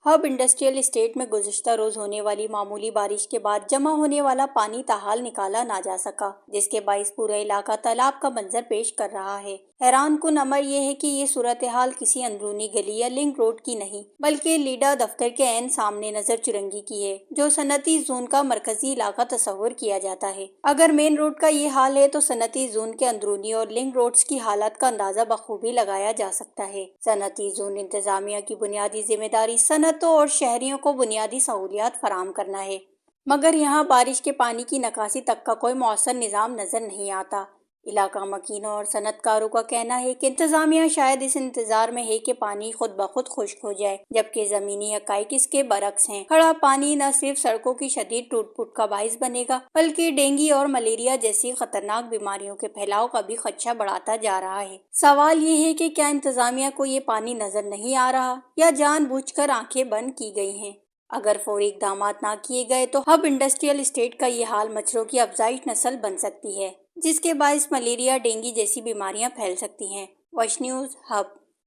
Hub industrial estate में गुज़िश्ता रोज होने वाली मामूली बारिश के बाद जमा होने वाला पानी ताहाल निकाला ना जा सका, जिसके बाइस पूरा इलाका तालाब का मंजर पेश कर रहा है। हैरान कुन अमर यह है कि ये सूरत हाल किसी अंदरूनी गली या लिंक रोड की नहीं, बल्कि लीडा दफ्तर के ऐन सामने नजर चुरंगी की है, जो सनती जोन का मरकजी इलाका तस्वुर किया जाता है। अगर मेन रोड का ये हाल है तो सनती जोन के अंदरूनी और लिंक रोड्स की हालत का अंदाजा बखूबी लगाया जा सकता है। सनती जोन इंतजामिया की बुनियादी जिम्मेदारी सनतों और शहरियों को बुनियादी सहूलियात फराहम करना है, मगर यहाँ बारिश के पानी की निकासी तक का कोई मौसर निज़ाम नजर नहीं आता। इलाका मकीनों और सनतकारों का कहना है कि इंतजामिया शायद इस इंतजार में है कि पानी खुद ब खुद खुश्क हो जाए, जबकि जमीनी हकाइक इसके बरक्स हैं। खड़ा पानी न सिर्फ सड़कों की शदीद टूट फूट का बाइस बनेगा, बल्कि डेंगू और मलेरिया जैसी खतरनाक बीमारियों के फैलाव का भी खदशा बढ़ाता जा रहा है। सवाल ये है कि क्या इंतजामिया को ये पानी नजर नहीं आ रहा या जानबूझकर आंखें बंद की गई हैं। अगर फौरी इकदामात ना किए गए तो हब इंडस्ट्रियल एस्टेट का ये हाल मच्छरों की अफजाइश नस्ल बन सकती है, जिसके बायस मलेरिया डेंगू जैसी बीमारियां फैल सकती हैं। वश न्यूज़ हब।